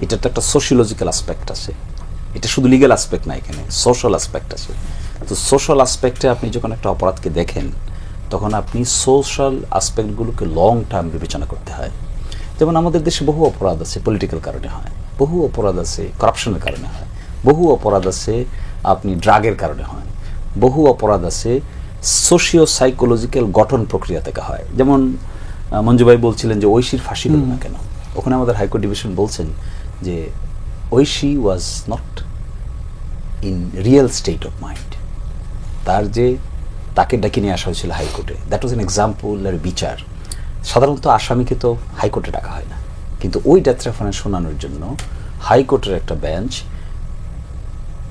এটার তো একটা সোশিওলজিক্যাল অ্যাসপেক্ট আছে, এটা শুধু লিগ্যাল অ্যাসপেক্ট না, এখানে সোশ্যাল অ্যাসপেক্ট আছে। তো সোশ্যাল অ্যাসপেক্টে আপনি যখন একটা অপরাধকে দেখেন তখন আপনি সোশ্যাল অ্যাসপেক্টগুলোকে লং টার্ম বিবেচনা করতে হয়। যেমন আমাদের দেশে বহু অপরাধ আছে পলিটিক্যাল কারণে হয়, বহু অপরাধ আছে করাপশনের কারণে হয়, বহু অপরাধ আছে আপনি ড্রাগের কারণে হয়, বহু অপরাধ আছে সোশিও সাইকোলজিক্যাল গঠন প্রক্রিয়া থেকে হয়। যেমন মঞ্জু ভাই বলছিলেন যে ঐশীর ফাঁসি হলো না কেন, ওখানে আমাদের হাইকোর্ট ডিভিশন বলছেন যে Oishee was not in real state of mind. তার যে তাকে ডেকে নিয়ে আসা হয়েছিল হাইকোর্টে, দ্যাট ওয়াজ এন এক্সাম্পল এর বিচার। সাধারণত আসামিকে তো হাইকোর্টে ডাকা হয় না, কিন্তু ওই ডেথ রেফারেন্স শোনানোর জন্য হাইকোর্টের একটা বেঞ্চ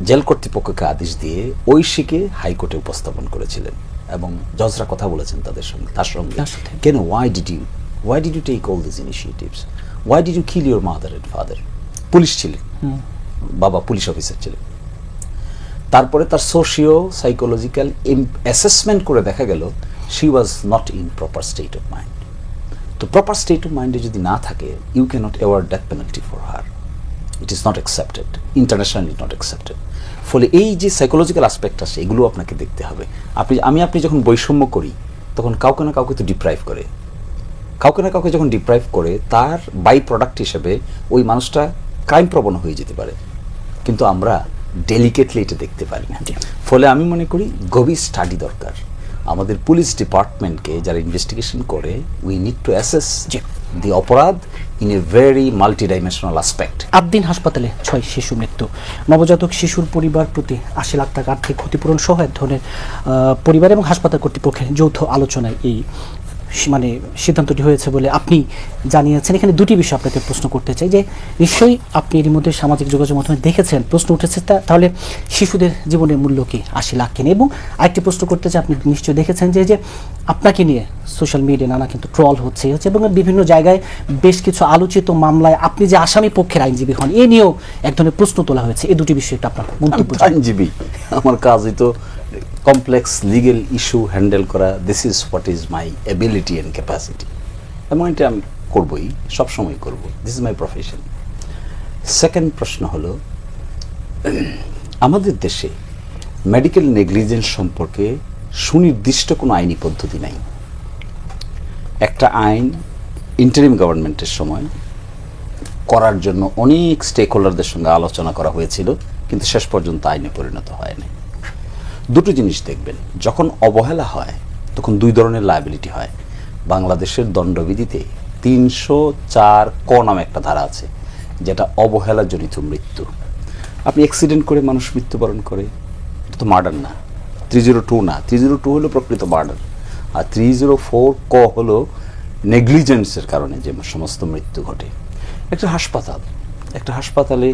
জেল কর্তৃপক্ষকে আদেশ দিয়ে ঐশীকে হাইকোর্টে উপস্থাপন করেছিলেন এবং জজরা কথা বলেছেন তার সঙ্গে কেন why did you take all this initiatives, why did you kill your mother and father. Police ছিলেন, বাবা পুলিশ অফিসার ছিলেন। তারপরে তার সোশিও সাইকোলজিক্যাল অ্যাসেসমেন্ট করে দেখা গেল she was not in proper state of mind. তো প্রপার স্টেট অফ মাইন্ডে যদি না থাকে you cannot award death penalty for her, it is not accepted, internationally not accepted. ফলে এই যে সাইকোলজিক্যাল অ্যাসপেক্ট আছে এগুলো আপনাকে দেখতে হবে। আপনি যখন বৈষম্য করি তখন কাউকে না কাউকে তো ডিপ্রাইভ করে, কাউকে না কাউকে যখন ডিপ্রাইভ করে তার বাই প্রোডাক্ট হিসেবে ওই মানুষটা ক্রাইম প্রবণ হয়ে যেতে পারে, কিন্তু আমরা ডেলিকেটলি এটা দেখতে পারি না। ফলে আমি মনে করি গভীর স্টাডি দরকার আমাদের পুলিশ ডিপার্টমেন্টকে, যারা ইনভেস্টিগেশন করে we need to assess the অপরাধ in a very multidimensional aspect. আবদিন হাসপাতালে 6 শিশু মৃত্যু, নবজাতক শিশুর পরিবার প্রতি 80 লাখ টাকা আর্থিক ক্ষতিপূরণ সহ এক ধরনের পরিবার এবং হাসপাতাল কর্তৃপক্ষের যৌথ আলোচনায় এই মানে সিদ্ধান্তটি হয়েছে বলে আপনি জানিয়েছেন। এখানে দুটি বিষয় আপনাকে প্রশ্ন করতে চাই, যে নিশ্চয়ই আপনি এর মধ্যে সামাজিক যোগাযোগ মাধ্যমে দেখেছেন, প্রশ্ন উঠেছে তাহলে শিশুদের জীবনের মূল্য কি 80 লাখ কিনে। এবং আরেকটি প্রশ্ন করতে চাই, আপনি নিশ্চয়ই দেখেছেন যে আপনাকে নিয়ে সোশ্যাল মিডিয়া নানা কিন্তু ট্রল হচ্ছে এবং বিভিন্ন জায়গায় বেশ কিছু আলোচিত মামলায় আপনি যে আসামি পক্ষের আইনজীবী হন এ নিয়েও এক ধরনের প্রশ্ন তোলা হয়েছে। এই দুটি বিষয়ে আপনার মন্তব্য। আইনজীবী, আমার কাজই তো কমপ্লেক্স লিগেল ইস্যু হ্যান্ডেল করা, this is what is my ability and capacity, এবং এটা আমি করবই, সবসময় করবো, this is my profession. Second প্রশ্ন হলো, আমাদের দেশে মেডিকেল নেগলিজেন্স সম্পর্কে সুনির্দিষ্ট কোনো আইনি পদ্ধতি নাই। একটা আইন ইন্টারিম গভর্নমেন্টের সময় করার জন্য অনেক স্টেক হোল্ডারদের সঙ্গে আলোচনা করা হয়েছিল, কিন্তু শেষ পর্যন্ত আইনে পরিণত হয়নি। দুটো জিনিস দেখবেন, যখন অবহেলা হয় তখন দুই ধরনের লায়াবিলিটি হয়। বাংলাদেশের দণ্ডবিধিতে 304 ক নামে একটা ধারা আছে, যেটা অবহেলাজনিত মৃত্যু। আপনি অ্যাক্সিডেন্ট করে মানুষ মৃত্যুবরণ করে, এটা তো মার্ডার না। 302 না, 302 হলো প্রকৃত মার্ডার, আর 304 ক হলো নেগলিজেন্সের কারণে যে সমস্ত মৃত্যু ঘটে। একটা হাসপাতালে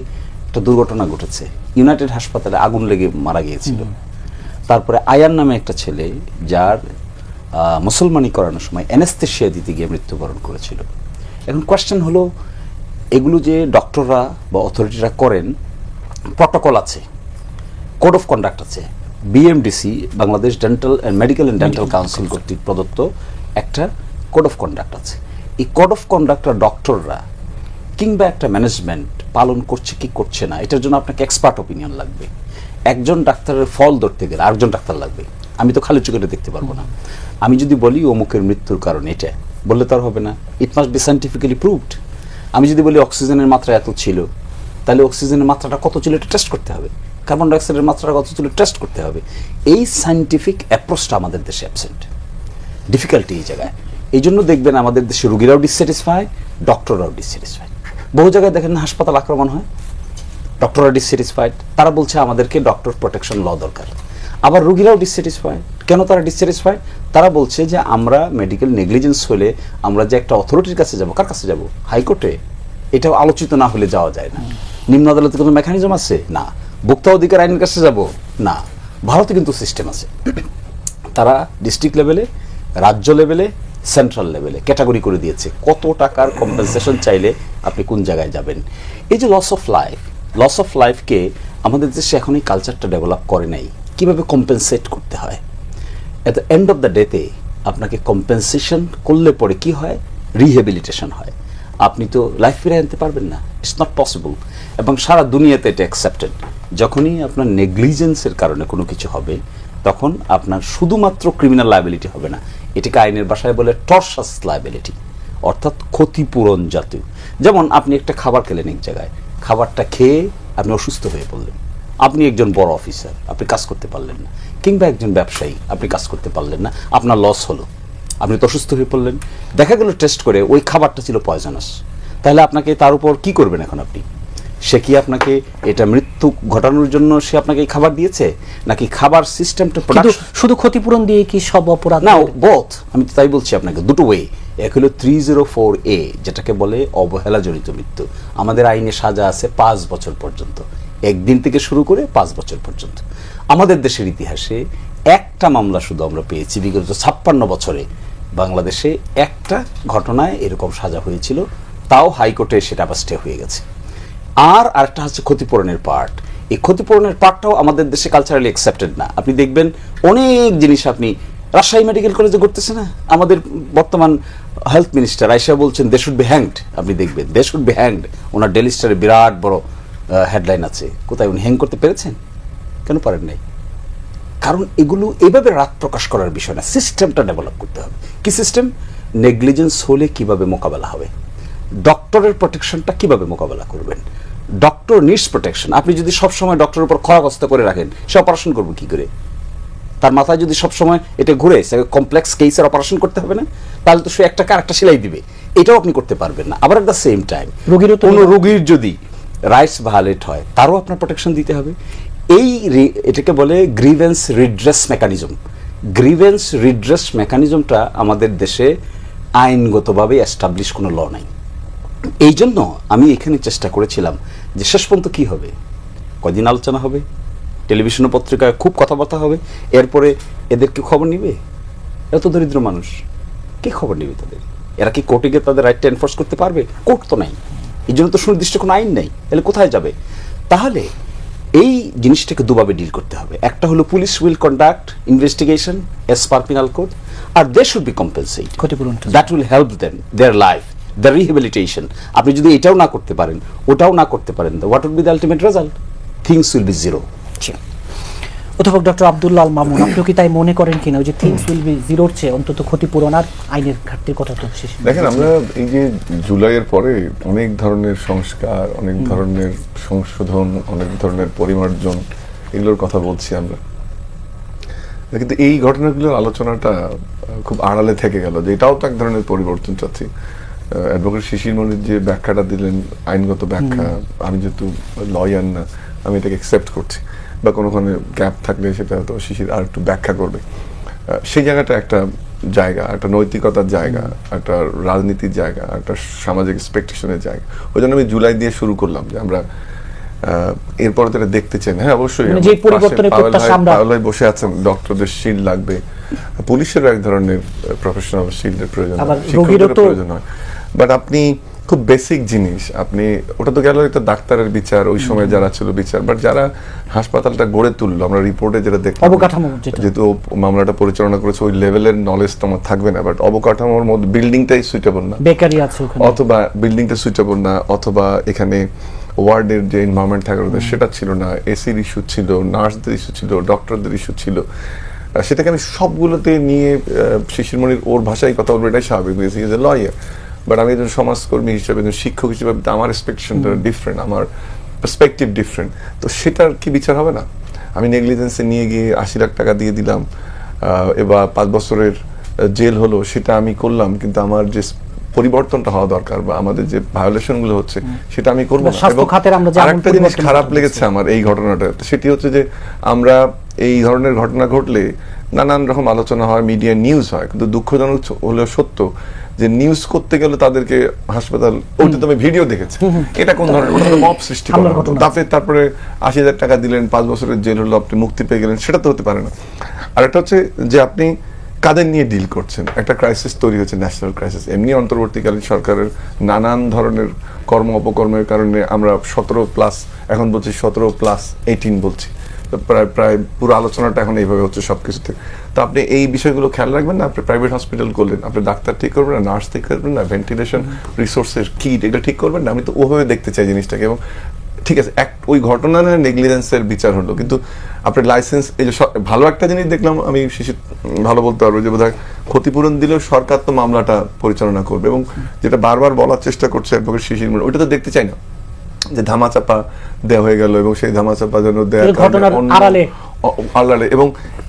একটা দুর্ঘটনা ঘটেছে, ইউনাইটেড হাসপাতালে আগুন লেগে মারা গিয়েছিল। তারপরে আয়ান নামে একটা ছেলে, যার মুসলমানি করানোর সময় অ্যানেস্থেশিয়া দিতে গিয়ে মৃত্যুবরণ করেছিল। এখন কোয়েশ্চেন হলো, এগুলো যে ডক্টররা বা অথরিটিরা করেন, প্রটোকল আছে, কোড অফ কন্ডাক্ট আছে, BMDC Bangladesh dental and medical and dental council কর্তৃক প্রদত্ত একটা কোড অফ কন্ডাক্ট আছে। এই কোড অফ কন্ডাক্টটা ডক্টররা কিংবা একটা ম্যানেজমেন্ট পালন করছে কি করছে না, এটার জন্য আপনাকে এক্সপার্ট ওপিনিয়ন লাগবে। একজন ডাক্তারের ফল ধরতে গেলে আরেকজন ডাক্তার লাগবে, আমি তো খালি চোখে দেখতে পারবো না। আমি যদি বলি অমুকের মৃত্যুর কারণ এটা, বললে তার হবে না, it must be scientifically proved. আমি যদি বলি অক্সিজেনের মাত্রা এত ছিল, তাহলে অক্সিজেনের মাত্রাটা কত ছিল এটা টেস্ট করতে হবে, কার্বন ডাইঅক্সাইডের মাত্রাটা কত ছিল টেস্ট করতে হবে। এই সায়েন্টিফিক অ্যাপ্রোচটা আমাদের দেশে অ্যাবসেন্ট, ডিফিকাল্টি এই জায়গায়। এই জন্য দেখবেন আমাদের দেশে রোগীরাও ডিসস্যাটিসফাই, ডক্টররাও ডিসস্যাটিসফাইড। বহু জায়গায় দেখেন না হাসপাতাল আক্রমণ হয়, ডক্টররা ডিসস্যাটিসফাইড, তারা বলছে আমাদেরকে ডক্টর প্রোটেকশন ল দরকার। আবার রোগীরাও ডিসস্যাটিসফাইড। কেন তারা ডিসস্যাটিসফাইড? তারা বলছে যে আমরা মেডিকেল নেগলিজেন্স হলে আমরা যে একটা অথরিটির কাছে যাব, কার কাছে যাব? হাইকোর্টে। এটাও আলোচিত না হলে যাওয়া যায় না। নিম্ন আদালতে কোনো মেকানিজম আছে? না। ভোক্তা অধিকার আইনের কাছে যাব? না। ভারতে কিন্তু সিস্টেম আছে, তারা ডিস্ট্রিক্ট লেভেলে, রাজ্য লেভেলে, সেন্ট্রাল লেভেলে ক্যাটাগরি করে দিয়েছে কত টাকার কম্পেনসেশন চাইলে আপনি কোন জায়গায় যাবেন। এই যে লস অফ লাইফকে আমাদের দেশে এখন এই কালচারটা ডেভেলপ করে নাই, কিভাবে কম্পেনসেট করতে হয়। At the end of the ডেতে আপনাকে কম্পেনসেশন করলে পরে কি হয়, রিহ্যাবিলিটেশন হয়। আপনি তো লাইফ ফিরে আনতে পারবেন না, ইটস নট পসিবল। এবং সারা দুনিয়াতে এটা অ্যাকসেপ্টেড। যখনই আপনার নেগলিজেন্সের কারণে কোনো কিছু হবে, তখন আপনার শুধুমাত্র ক্রিমিনাল লায়াবিলিটি হবে না, এটাকে আইনের ভাষায় বলে টর্শাস লায়াবিলিটি, অর্থাৎ ক্ষতিপূরণ জাতীয়। যেমন আপনি একটা খাবার খেলেন এক জায়গায়, খাবারটা খেয়ে আপনি অসুস্থ হয়ে পড়লেন, আপনি একজন বড় অফিসার, আপনি কাজ করতে পারলেন না, কিংবা একজন ব্যবসায়ী, আপনি কাজ করতে পারলেন না, আপনার লস হলো, আপনি তো অসুস্থ হয়ে পড়লেন, দেখা গেল টেস্ট করে ওই খাবারটা ছিল পয়জনাস, তাহলে আপনাকে তার উপর কি করবেন এখন আপনি? সে কি আপনাকে এটা মৃত্যু ঘটানোর জন্য সে আপনাকে এই খাবার দিয়েছে, নাকি খাবার সিস্টেমটা কিন্তু শুধু ক্ষতিপূরণ দিয়ে কি সব অপরাধ? না, বোথ। আমি তো তাই বলছি আপনাকে, দুটো ওয়ে। এক হলো 304A, যেটাকে বলে অবহেলাজনিত মৃত্যু। আমাদের আইনে সাজা আছে 5 বছর পর্যন্ত, একদিন থেকে শুরু করে 5 বছর পর্যন্ত। আমাদের দেশের ইতিহাসে একটা মামলা শুধু আমরা পেয়েছি বিগত 56 বছরে, বাংলাদেশে একটা ঘটনায় এরকম সাজা হয়েছিল, তাও হাইকোর্টে সেটা আবার স্টে হয়ে গেছে। আর আরেকটা হচ্ছে ক্ষতিপূরণের পার্ট। এই ক্ষতিপূরণের পার্টটাও আমাদের দেশে কালচারালি অ্যাকসেপ্টেড না। আপনি দেখবেন অনেক জিনিস আপনি রাজশাহী মেডিকেল কলেজে করতেছে না, আমাদের বর্তমান হেলথ মিনিস্টার আইসা বলছেন দে শুড বি হ্যাংড। আপনি দেখবেন দে শুড বি হ্যাংড, ওনার ডেলি স্টারে বিরাট বড় হেডলাইন আছে। কোথায় উনি হ্যাং করতে পেরেছেন? কেন পারেন নাই? কারণ এগুলো এভাবে রাত প্রকাশ করার বিষয় না, সিস্টেমটা ডেভেলপ করতে হবে। কি সিস্টেম? নেগলিজেন্স হলে কিভাবে মোকাবেলা হবে, ডক্টরের প্রোটেকশনটা কিভাবে মোকাবেলা করবেন, ডক্টর নিডস প্রোটেকশন। আপনি যদি সবসময় ডক্টরের উপর খড়গস্ত করে রাখেন, সে অপারেশন করবে কি করে? তার মাথায় যদি সবসময় এটা ঘুরে কমপ্লেক্স কেসের অপারেশন করতে হবে না, তাহলে তো সে একটা আরেকটা সেলাই দিবে, এটাও আপনি করতে পারবেন না। আবার এট দ্য সেম টাইম কোনো রোগীর যদি রাইটস ভায়োলেট হয়, তারও আপনার প্রোটেকশন দিতে হবে। এটাকে বলে grievance redress mechanism. Grievance redress মেকানিজমটা আমাদের দেশে আইনগতভাবে এস্টাবলিশ কোনো ল নাই। এই জন্য আমি এখানে চেষ্টা করেছিলাম যে শেষ পর্যন্ত কী হবে, কদিন আলোচনা হবে, টেলিভিশন ও পত্রিকায় খুব কথাবার্তা হবে, এরপরে এদের কি খবর নিবে? এত দরিদ্র মানুষ, কে খবর নেবে তাদের? এরা কি কোর্টে গিয়ে তাদের রাইটটা এনফোর্স করতে পারবে? কোর্ট তো নাই, এই জন্য তো সুনির্দিষ্ট কোনো আইন নেই, তাহলে কোথায় যাবে? তাহলে এই জিনিসটাকে দুভাবে ডিল করতে হবে। একটা হলো police will conduct investigation as per penal code, আর they should be compensate, that will help them their life, the rehabilitation. আপনি যদি এটাও না করতে পারেন, ওটাও না করতে পারেন, what will be the ultimate result? Things will be zero. অধ্যাপক ডক্টর আব্দুল্লাহ আল মামুন, আপনি কি তাই মনে করেন কিনা, ওই যে থিংস উইল বি জিরোর চেয়ে অন্তত ক্ষতিপূরণ আর আইনের ঘাটতির কথা তো শেষ? দেখেন, আমরা এই যে জুলাইয়ের পরে অনেক ধরনের সংস্কার, অনেক ধরনের সংশোধন, অনেক ধরনের পরিমার্জন, এগুলোর কথা বলছি আমরা, কিন্তু এই ঘটনাগুলোর আলোচনাটা খুব আড়ালে থেকে গেল, যে এটাও তো এক ধরনের পরিবর্তন চাচ্ছি। অ্যাডভোকেট শিশির মনির যে ব্যাখ্যাটা দিলেন, আইনগত ব্যাখ্যা, আমি যেহেতু লয়ার না, আমি এটাকে অ্যাকসেপ্ট করছি, বা কোনোখানে গ্যাপ থাকলে সেটা হয়তো শিশির আর একটু ব্যাখ্যা করবে। সেই জায়গাটা একটা জায়গা, একটা নৈতিকতার জায়গা, একটা রাজনীতির জায়গা, একটা সামাজিক এক্সপেকটেশনের জায়গা। ওই জন্য আমি জুলাই দিয়ে শুরু করলাম যে আমরা এরপরে তো এটা দেখতে চাই না। হ্যাঁ, অবশ্যই পাওয়েল ভাই বসে আছেন, ডক্টরদের শিল্ড লাগবে, পুলিশেরও এক ধরনের প্রফেশনাল শিল্ডের প্রয়োজন হয়, শিক্ষকদের প্রয়োজন হয়, বাট আপনি খুব বেসিক জিনিস, আপনি ওটা তো গেল একটা ডাক্তারের বিচার, ওই সময় যারা ছিল বিচার, বাট যারা হাসপাতালটা গড়ে তুললো, আমরা রিপোর্টে যেটা দেখলাম, অবকাঠামো, যেহেতু মামলাটা পরিচালনা করেছে, ওই লেভেলের নলেজ তো আমার থাকবে না, বাট অবকাঠামোর মধ্যে বিল্ডিংটাই সুইটেবল না, বেকারি আছে ওখানে, অথবা বিল্ডিংটা সুইটেবল না, অথবা এখানে ওয়ার্ডের যে এনভায়রনমেন্ট থাকার কথা সেটা ছিল না, এসির ইস্যু ছিল, নার্সদের ইস্যু ছিল, ডক্টরদের ইস্যু ছিল, সেটাকে আমি সবগুলোতে নিয়ে শিশির মনির ওর ভাষায় কথা বলবো, এটাই স্বাভাবিক, ইজ এ লয়ার। বাট আমি একজন সমাজকর্মী হিসেবে, একজন শিক্ষক হিসেবে আমার এক্সপেকটেশনটা ডিফারেন্ট, আমার পার্সপেক্টিভ ডিফারেন্ট। তো সেটার কি বিচার হবে না? আমি নেগলিজেন্সে নিয়ে গিয়ে 80 লাখ টাকা দিয়ে দিলাম, এবার 5 বছরের জেল হলো, সেটা আমি করলাম, কিন্তু আমার যে পরিবর্তনটা হওয়া দরকার বা আমাদের যে ভায়োলেশনগুলো হচ্ছে সেটা আমি করবো না। আরেকটা জিনিস খারাপ লেগেছে আমার এই ঘটনাটা, সেটি হচ্ছে যে আমরা এই ধরনের ঘটনা ঘটলে নানান রকম আলোচনা হয়, মিডিয়া নিউজ হয়, কিন্তু দুঃখজনক হলেও সত্য যে নিউজ করতে গেলে তাদেরকে হাসপাতাল, ওটা তুমি ভিডিও দেখেছে, এটা কোন ধরনের মব সৃষ্টি করা, তারপরে 80,000 টাকা দিলেন, 5 বছরের জেল হলো, আপনি মুক্তি পেয়ে গেলেন, সেটা তো হতে পারে না। আর একটা হচ্ছে যে আপনি কাদের নিয়ে ডিল করছেন, একটা ক্রাইসিস তৈরি হচ্ছে, ন্যাশনাল ক্রাইসিস। এমনি অন্তর্বর্তীকালীন সরকারের নানান ধরনের কর্ম অপকর্মের কারণে আমরা 17+, এখন বলছি 17+18 বলছি, প্রায় প্রায় পুরো আলোচনাটা এখন এইভাবে হচ্ছে সবকিছুতে। তো আপনি এই বিষয়গুলো খেয়াল রাখবেন না। আপনি প্রাইভেট হসপিটাল করলেন, আপনি ডাক্তার ঠিক করবেন না, নার্স ঠিক করবেন না, ভেন্টিলেশন রিসোর্সের কিট এগুলো ঠিক করবেন না। আমি তো ওভাবে দেখতে চাই জিনিসটাকে। এবং ঠিক আছে, ওই ঘটনা নেগলিজেন্সের বিচার হলো, কিন্তু আপনার লাইসেন্স, এই যে ভালো একটা জিনিস দেখলাম, আমি শিশির ভালো বলতে পারবো যে বোধহয় ক্ষতিপূরণ দিলেও সরকার তো মামলাটা পরিচালনা করবে। এবং যেটা বারবার বলার চেষ্টা করছে অ্যাডভোকেট শিশির, ওইটা তো দেখতে চাই না যে ধামাচাপা দেওয়া হয়ে গেল এবং সেই ধামাচাপা যেন ঘটনার আড়ালে। এবং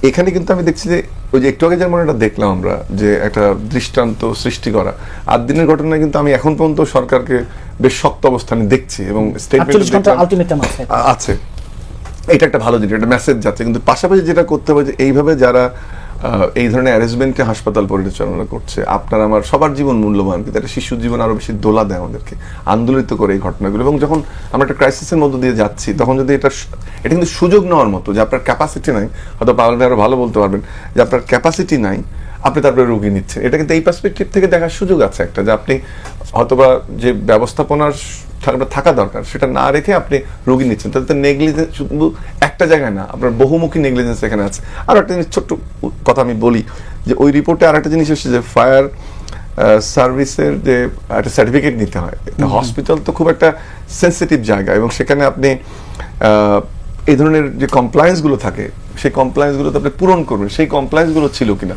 এখানে কিন্তু আমি দেখছি যে ওই যে একটু আগে যেমন এটা দেখলাম আমরা যে একটা দৃষ্টান্ত সৃষ্টি করা 8 দিনের ঘটনায়, কিন্তু আমি এখন পর্যন্ত সরকারকে বেশ শক্ত অবস্থানে দেখছি এবং স্টেটমেন্ট আছে। এটা একটা ভালো জিনিস, একটা মেসেজ যাচ্ছে। কিন্তু পাশাপাশি যেটা করতে হবে যে এইভাবে যারা এই ধরনের অ্যারেঞ্জমেন্টে হাসপাতাল পরিচালনা করছে, আপনার আমার সবার জীবন মূল্যবান, কিন্তু একটা শিশুর জীবন আরো বেশি দোলা দেয় আমাদেরকে, আন্দোলিত করে এই ঘটনাগুলো। এবং যখন আমরা একটা ক্রাইসিসের মধ্য দিয়ে যাচ্ছি, তখন যদি এটা কিন্তু সুযোগ নেওয়ার মতো, যে আপনার ক্যাপাসিটি নাই, হয়তো পাওয়াল ভাই আরো ভালো বলতে পারবেন, যে আপনার ক্যাপাসিটি নাই, আপনি তারপরে রোগী নিচ্ছেন, এটা কিন্তু এই পার্সপেক্টিভ থেকে দেখার সুযোগ আছে একটা, যে আপনি হয়তোবা যে ব্যবস্থাপনার থাকা দরকার সেটা না রেখে আপনি রোগী নিচ্ছেন, তাহলে তো নেগলিজেন্স শুধু একটা জায়গায় না, আপনার বহুমুখী নেগলিজেন্স এখানে আছে। আর একটা জিনিস, ছোট্ট কথা আমি বলি, যে ওই রিপোর্টে আর একটা জিনিস এসেছে যে ফায়ার সার্ভিসের যে একটা সার্টিফিকেট নিতে হয়। হসপিটাল তো খুব একটা সেন্সিটিভ জায়গা, এবং সেখানে আপনি এই ধরনের যে কমপ্লায়েন্সগুলো থাকে, সেই কমপ্লায়েন্সগুলো তো আপনি পূরণ করবেন, সেই কমপ্লায়েন্সগুলো ছিল কিনা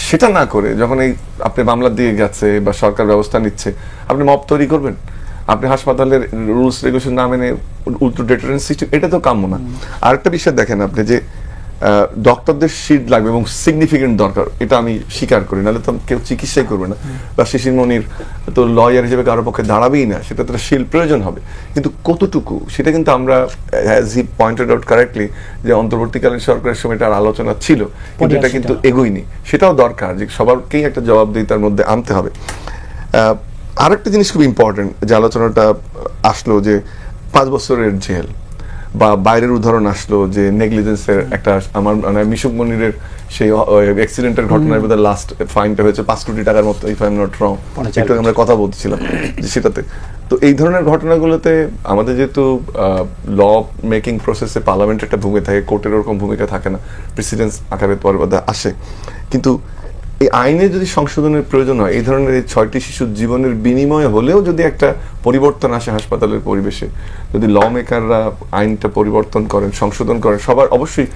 সেটা না করে যখন এই আপনি মামলা দিয়ে গেছে বা সরকার ব্যবস্থা নিচ্ছে, আপনি মব তৈরি করবেন, আপনি হাসপাতালের রুলস রেগুলেশন না মেনে উল্টো ডেটারেন্স সিস্টেম, এটা তো কাম্য না। আরেকটা বিষয় দেখেন আপনি, যে ডক্টরদের শিট লাগবে এবং সিগনিফিকেন্ট দরকার, এটা আমি স্বীকার করি, নাহলে তো কেউ চিকিৎসাই করবে না, বা শিশির মনির তো লয়ার হিসেবে কারোর পক্ষে দাঁড়াবেই না, সেটা তো শিল্ড প্রয়োজন হবে। কিন্তু কতটুকু সেটা কিন্তু আমরা, as he pointed out correctly, যে অন্তর্বর্তীকালীন সরকারের সময় এটার আলোচনা ছিল, কিন্তু এটা কিন্তু এগোয়নি। সেটাও দরকার যে সবারকেই একটা জবাবদিহিতার মধ্যে আনতে হবে। আরেকটা জিনিস খুব ইম্পর্টেন্ট যে আলোচনাটা আসলো, যে 5 বছরের জেল, বা বাইরের উদাহরণ আসলো যে নেগলিজেন্সের একটা, আমার মানে মিশুক মনিরের সেই অ্যাক্সিডেন্টের ঘটনার মধ্যে লাস্ট ফাইনটা হয়েছে 5 কোটি টাকার মতো, if I am not wrong, একটু আমরা কথা বলছিলাম যে সেটাতে। তো এই ধরনের ঘটনাগুলোতে আমাদের যেহেতু ল মেকিং প্রসেসে পার্লামেন্টের একটা ভূমিকা থাকে, কোর্টের ওরকম ভূমিকা থাকে না, প্রেসিডেন্স আকারে পরে আসে, কিন্তু এই আইনে যদি সংশোধনের প্রয়োজন হয়, এই ধরনের এই 6টি শিশুর জীবনের বিনিময়ে হলেও যদি একটা পরিবর্তন আসে হাসপাতালের পরিবেশে, যদি ল মেকাররা আইনটা পরিবর্তন করেন, সংশোধন করেন, সবার অবশ্যই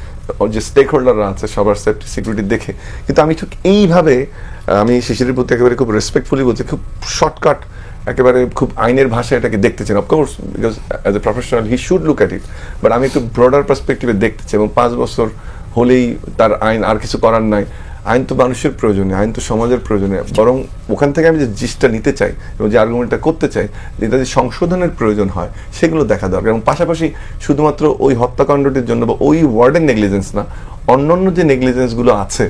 যে স্টেক হোল্ডাররা আছে সবার সেফটি সিকিউরিটি দেখে। কিন্তু আমি ঠিক এইভাবে, আমি শিশিরের প্রতি একেবারে খুব রেসপেক্টফুলি বলছি, খুব শর্টকাট একেবারে খুব আইনের ভাষায় এটাকে দেখতে চান, of course because as a professional he should look at it, but আমি একটু ব্রডার পার্সপেক্টিভে দেখতে চাই। এবং 5 বছর হলেই তার আইন আর কিছু করার নাই, আইন তো মানুষের প্রয়োজনে, আইন তো সমাজের প্রয়োজনে, বরং ওখান থেকে আমি যে জিনিসটা নিতে চাই এবং যে আর্গুমেন্টটা করতে চাই, যেটা যে সংশোধনের প্রয়োজন হয় সেগুলো দেখা দরকার। এবং পাশাপাশি শুধুমাত্র ওই হত্যাকাণ্ডটির জন্য বা ওই ওয়ার্ডের নেগলিজেন্স না, অন্যান্য যে নেগলিজেন্সগুলো আছে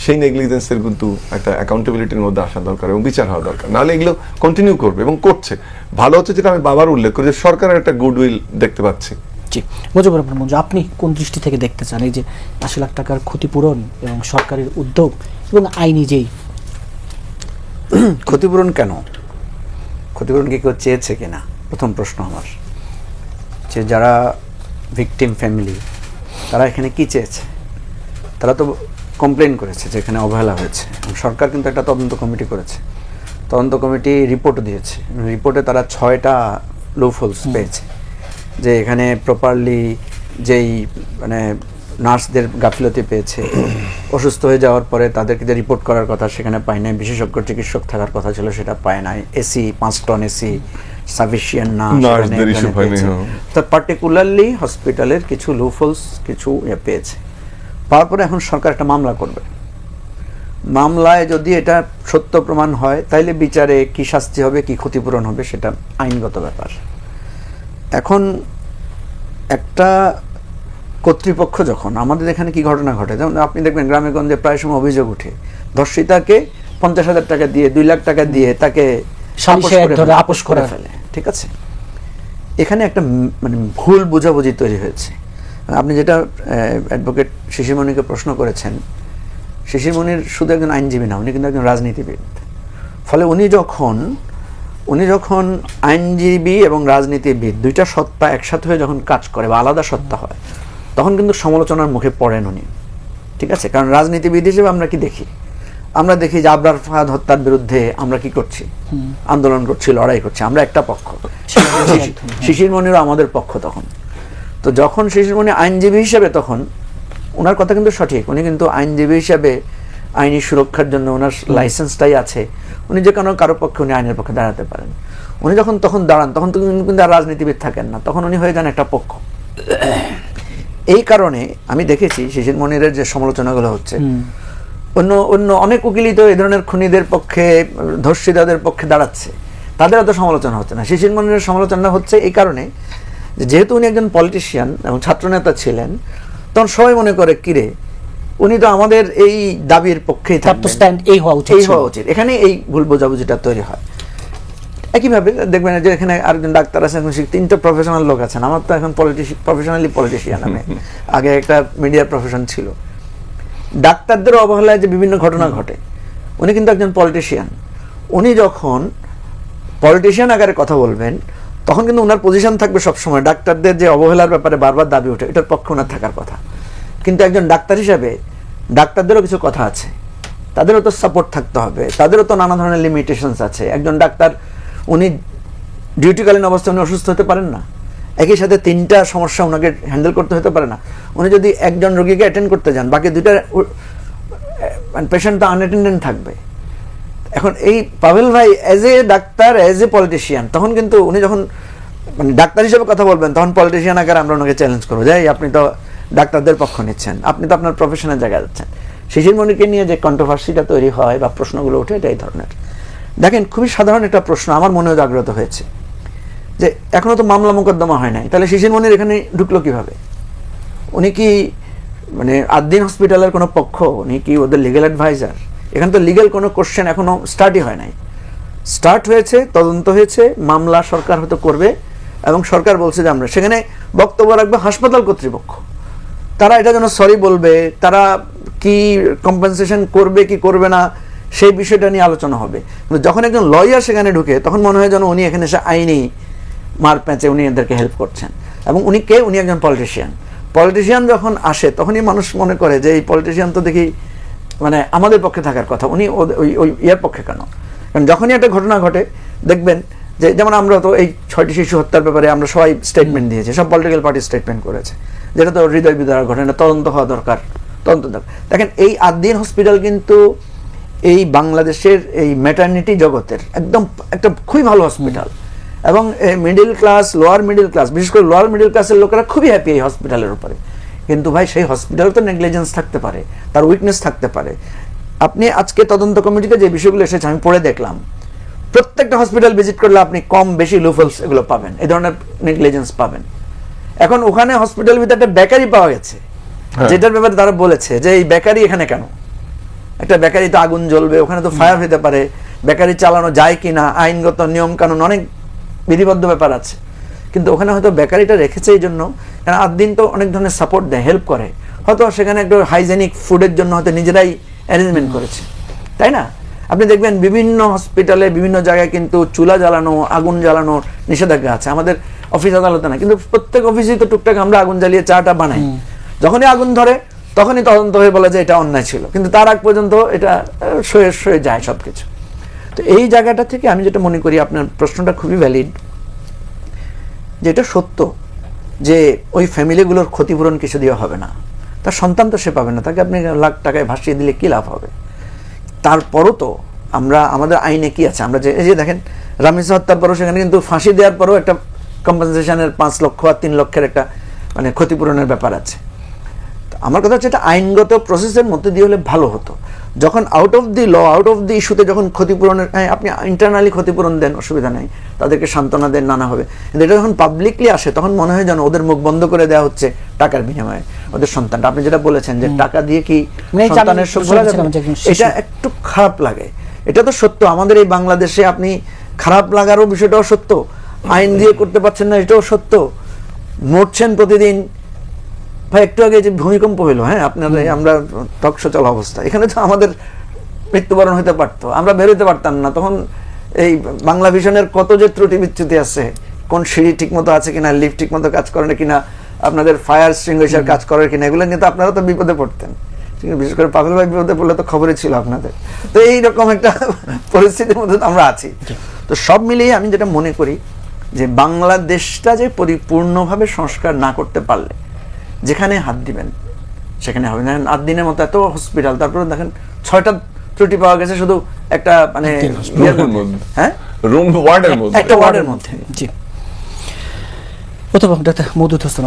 সেই নেগলিজেন্সের কিন্তু একটা অ্যাকাউন্টেবিলিটির মধ্যে আসা দরকার এবং বিচার হওয়া দরকার, নাহলে এগুলো কন্টিনিউ করবে এবং করছে। ভালো হচ্ছে যেটা আমি বাবার উল্লেখ করি, যে সরকারের একটা গুডউইল দেখতে পাচ্ছি। জি, মুজিবুর রহমান মঞ্জু, আপনি কোন দৃষ্টি থেকে দেখতে চান এই যে 80 লাখ টাকার ক্ষতিপূরণ এবং সরকারের উদ্যোগ এবং আইনি যেই ক্ষতিপূরণ কেন, ক্ষতিপূরণ কি কেউ চেয়েছে কিনা, প্রথম প্রশ্ন আমার। যে যারা ভিকটিম ফ্যামিলি, তারা এখানে কি চেয়েছে? তারা তো কমপ্লেন করেছে যে এখানে অবহেলা হয়েছে, এবং সরকার কিন্তু একটা তদন্ত কমিটি করেছে, তদন্ত কমিটি রিপোর্টও দিয়েছে, রিপোর্টে তারা 6টা লুপহোলস পেয়েছে, যে এখানে প্রপারলি যেই মানে নার্সদের গাফিলতি পেয়েছে, অসুস্থ হয়ে যাওয়ার পরে তাদেরকে যে রিপোর্ট করার কথা সেখানে পায় নাই, বিশেষজ্ঞ চিকিৎসক থাকার কথা ছিল সেটা পায় নাই, এসি 5 টন এসি সাফিসিয়েন্ট না, তো পার্টিকুলারলি হসপিটালের কিছু লুপহোলস কিছু পেয়েছে। পাওয়ার পরে এখন সরকার একটা মামলা করবে, মামলায় যদি এটা সত্য প্রমাণ হয় তাইলে বিচারে কি শাস্তি হবে, কি ক্ষতিপূরণ হবে, সেটা আইনগত ব্যাপার। এখন একটা কর্তৃপক্ষ যখন, আমাদের এখানে কি ঘটনা ঘটে, যেমন আপনি দেখবেন গ্রামে গঞ্জে প্রায় সময় অভিযোগ উঠে, ধর্ষিতাকে 50,000 টাকা দিয়ে 2 লাখ টাকা দিয়ে তাকে আপোষ করে ফেলে, ঠিক আছে। এখানে একটা মানে ভুল বোঝাবুঝি তৈরি হয়েছে। আপনি যেটা অ্যাডভোকেট শিশির মনিকে প্রশ্ন করেছেন, শিশির মনির শুধু একজন আইনজীবী না, উনি কিন্তু একজন রাজনীতিবিদ। ফলে উনি যখন আইনজীবী এবং রাজনীতিবিদ দুইটা সত্তা একসাথে হয়ে যখন কাজ করে বা আলাদা সত্তা হয়, তখন কিন্তু সমালোচনার মুখে পড়েন উনি, ঠিক আছে? কারণ রাজনীতিবিদ হিসেবে আমরা কি দেখি? আমরা দেখি যে আবরার ফাহাদ হত্যার বিরুদ্ধে আমরা কি করছি, আন্দোলন করছি, লড়াই করছি, আমরা একটা পক্ষ। শিশির মনিরও আমাদের পক্ষ তখন। তো যখন শিশির মনি আইনজীবী হিসেবে, তখন ওনার কথা কিন্তু সঠিক, উনি কিন্তু আইনজীবী হিসেবে আইনি সুরক্ষার জন্য ওনার লাইসেন্সটাই আছে, উনি যে কোনো কারো পক্ষে উনি আইনের পক্ষে দাঁড়াতে পারেন। উনি যখন তখন দাঁড়ান, তখন তো কিন্তু আর রাজনীতিবিদ থাকেন না, তখন উনি হয়ে যান একটা পক্ষ। এই কারণে আমি দেখেছি শিশির মনিরের যে সমালোচনাগুলো হচ্ছে, অন্য অন্য অনেক উকিলই তো এই ধরনের খুনিদের পক্ষে, ধর্ষিতাদের পক্ষে দাঁড়াচ্ছে, তাদের এত সমালোচনা হচ্ছে না। শিশির মনিরের সমালোচনা হচ্ছে এই কারণে যে যেহেতু উনি একজন পলিটিশিয়ান এবং ছাত্রনেতা ছিলেন, তখন সবাই মনে করে কিরে উনি তো আমাদের এই দাবির পক্ষেই থাকবেন, এই হওয়া উচিত। এখানে এই ভুল বোঝাবুঝিটা তৈরি হয়। একইভাবে দেখবেন যে এখানে আরেকজন ডাক্তার আছেন, তিনটা প্রফেশনাল লোক আছেন। আমার তো এখন প্রফেশনালি পলিটিশিয়ান, আমি আগে একটা মিডিয়ার প্রফেশন ছিল। ডাক্তারদের অবহেলায় যে বিভিন্ন ঘটনা ঘটে, উনি কিন্তু একজন পলিটিশিয়ান। উনি যখন পলিটিশিয়ান আকারে কথা বলবেন, তখন কিন্তু ওনার পজিশন থাকবে সবসময় ডাক্তারদের যে অবহেলার ব্যাপারে বারবার দাবি ওঠে, এটার পক্ষে ওনার থাকার কথা। কিন্তু একজন ডাক্তার হিসাবে ডাক্তারদেরও কিছু কথা আছে, তাদেরও তো সাপোর্ট থাকতে হবে, তাদেরও তো নানা ধরনের লিমিটেশনস আছে। একজন ডাক্তার উনি ডিউটিকালীন অবস্থায় উনি অসুস্থ হতে পারেন না, একই সাথে তিনটা সমস্যা ওনাকে হ্যান্ডেল করতে হতে পারে না। উনি যদি একজন রোগীকে অ্যাটেন্ড করতে যান, বাকি দুইটা পেশেন্ট তো আনঅ্যাটেন্ডেন্ট থাকবে। এখন এই পাভেল ভাই as a doctor, as a politician, তখন কিন্তু উনি যখন মানে ডাক্তার হিসেবে কথা বলবেন, তখন পলিটিশিয়ান আকারে আমরা ওনাকে চ্যালেঞ্জ করবো যে আপনি তো ডাক্তারদের পক্ষ নিচ্ছেন, আপনি তো আপনার প্রফেশনের জায়গায় যাচ্ছেন। শিশির মনিরকে নিয়ে যে কন্ট্রোভার্সিটা তৈরি হয় বা প্রশ্নগুলো ওঠে, এটা এই ধরনের। দেখেন, খুবই সাধারণ একটা প্রশ্ন আমার মনেও জাগ্রত হয়েছে যে এখনো তো মামলা মোকদ্দমা হয় নাই, তাহলে শিশির মনির এখানে ঢুকলো কিভাবে? উনি কি মানে আদ্দিন হসপিটালের কোনো পক্ষ? উনি কি ওদের লিগ্যাল অ্যাডভাইজার? এখানে তো লিগ্যাল কোনো কোশ্চেন এখনো স্টার্টই হয় নাই। স্টার্ট হয়েছে, তদন্ত হয়েছে, মামলা সরকার হয়তো করবে, এবং সরকার বলছে যে আমরা সেখানে বক্তব্য রাখবে হাসপাতাল কর্তৃপক্ষ। তারা এটা যেন সরি বলবে, তারা কি কম্পেনসেশন করবে কি করবে না, সেই বিষয়টা নিয়ে আলোচনা হবে। কিন্তু যখন একজন লয়ার সেখানে ঢুকে, তখন মনে হয় যেন উনি এখানে এসে আইনি মার প্যাঁচে উনি এদেরকে হেল্প করছেন। এবং উনি কে? উনি একজন পলিটিশিয়ান। পলিটিশিয়ান যখন আসে, তখনই মানুষ মনে করে যে এই পলিটিশিয়ান তো দেখি মানে আমাদের পক্ষে থাকার কথা, উনি ওই ইয়ার পক্ষে কেন? কারণ যখনই একটা ঘটনা ঘটে, দেখবেন যে যেমন আমরা তো এই 6টি শিশু হত্যার ব্যাপারে আমরা সবাই স্টেটমেন্ট দিয়েছি, সব পলিটিক্যাল পার্টি স্টেটমেন্ট করেছে, যেটা তো হৃদয় বিদারক ঘটনা, তদন্ত হওয়া দরকার, তদন্ত দরকার। দেখেন, এই আদ্দিন হসপিটাল কিন্তু এই বাংলাদেশের এই ম্যাটার্নিটি জগতের একদম একটা খুবই ভালো হসপিটাল, এবং middle class, lower middle class, বিশেষ করে লোয়ার মিডিল ক্লাসের লোকেরা খুবই হ্যাপি এই হসপিটালের উপরে। কিন্তু ভাই, সেই হসপিটালে তো নেগলিজেন্স থাকতে পারে, তার উইকনেস থাকতে পারে। আপনি আজকে তদন্ত কমিটিতে যে বিষয়গুলো এসেছে আমি পড়ে দেখলাম, প্রত্যেকটা হসপিটাল ভিজিট করলে আপনি কম বেশি লুফলস এগুলো পাবেন, এই ধরনের নেগলিজেন্স পাবেন। এখন ওখানে হসপিটালের ভিতরে একটা বেকারি পাওয়া গেছে, যেটার ব্যাপারে তারা বলেছে যে এই বেকারি এখানে কেন? একটা বেকারি তো আগুন জ্বলবে, ওখানে তো ফায়ার হতে পারে, বেকারি চালানো যায় কিনা, আইনগত নিয়ম কানুন অনেক বিধিবদ্ধ ব্যাপার আছে। কিন্তু ওখানে হয়তো বেকারিটা রেখেছে এই জন্য, কারণ আদ্দিন তো অনেক ধরনের সাপোর্ট দেয়, হেল্প করে, হয়তো সেখানে একটু হাইজেনিক ফুডের জন্য হয়তো নিজেরাই অ্যারেঞ্জমেন্ট করেছে, তাই না? আপনি দেখবেন বিভিন্ন হসপিটালে বিভিন্ন জায়গায় কিন্তু চুলা জ্বালানো, আগুন জ্বালানোর নিষেধাজ্ঞা আছে, আমাদের অফিস আদালতে না, কিন্তু প্রত্যেক অফিসেই তো টুকটাক আমরা আগুন জ্বালিয়ে চাটা বানাই। যখনই আগুন ধরে তখনই তদন্ত হয়ে বলে যে এটা অন্যায় ছিল, কিন্তু তার আগ পর্যন্ত এটা সয়ে যায় সবকিছু। তো এই জায়গাটা থেকে আমি যেটা মনে করি, আপনার প্রশ্নটা খুবই ভ্যালিড, যেটা সত্য যে ওই ফ্যামিলিগুলোর ক্ষতিপূরণ কিছু দিয়ে হবে না, তার সন্তান তো সে পাবে না, তাকে আপনি লাখ টাকায় ভাসিয়ে দিলে কি লাভ হবে? তারপরও তো আমরা আমাদের আইনে কি আছে, আমরা যে এই যে দেখেন রামিসা হত্যার পরও সেখানে কিন্তু ফাঁসি দেওয়ার পরও একটা কম্পেনসেশনের 5 লক্ষ আর 3 লক্ষের একটা মানে ক্ষতিপূরণের ব্যাপার আছে। আমার কথা হচ্ছে এটা আইনগত প্রসেসের মধ্যে দিয়ে হলে ভালো হতো। যখন out of the law, out of the ইস্যুতে যখন ক্ষতিপূরণের, আপনি ইন্টারনালি ক্ষতিপূরণ দেন, অসুবিধা নেই, তাদেরকে সান্ত্বনা দেন, নানা হবে, কিন্তু এটা যখন পাবলিকলি আসে তখন মনে হয় যেন ওদের মুখ বন্ধ করে দেওয়া হচ্ছে টাকার বিনিময়ে ওদের সন্তানটা। আপনি যেটা বলেছেন যে টাকা দিয়ে কি সন্তানের সুখ ভোলা যাবে, এটা একটু খারাপ লাগে। এটা তো সত্য, আমাদের এই বাংলাদেশে আপনি খারাপ লাগারও বিষয়টাও সত্য, আইন দিয়ে করতে পারছেন না এটাও সত্য, মরছেন প্রতিদিন। ভাই, একটু আগে যে ভূমিকম্প হইলো, হ্যাঁ আপনার আমরা টক শো চলা অবস্থা, এখানে তো আমাদের মৃত্যুবরণ হতে পারতো, আমরা বেরোতে পারতাম না। তখন এই বাংলা ভিশনের কত যে ত্রুটি বিচ্যুতি আছে, কোন সিঁড়ি ঠিক মতো আছে কিনা, লিফট ঠিক মতো কাজ করে না কিনা, আপনাদের ফায়ার এক্সটিংগুইশার কাজ করার কিনা, এগুলো কিন্তু আপনারা তো বিপদে পড়তেন, বিশেষ করে পাগল ভাই বিপদে পড়লে তো খবরই ছিল আপনাদের। তো এইরকম একটা পরিস্থিতির মধ্যে আমরা আছি। তো সব মিলিয়ে আমি যেটা মনে করি যে বাংলাদেশটা যে পরিপূর্ণভাবে সংস্কার না করতে পারলে যেখানে হাত দিবেন সেখানে হবে না। 8 দিনের মতো এত হসপিটাল, তারপরে দেখেন 6টা ত্রুটি পাওয়া গেছে শুধু একটা মানে হ্যাঁ রুম ওয়ার্ডের মধ্যে, একটা ওয়ার্ডের মধ্যে। জি, অথবা ডাক্তার মওদুদ হোসেন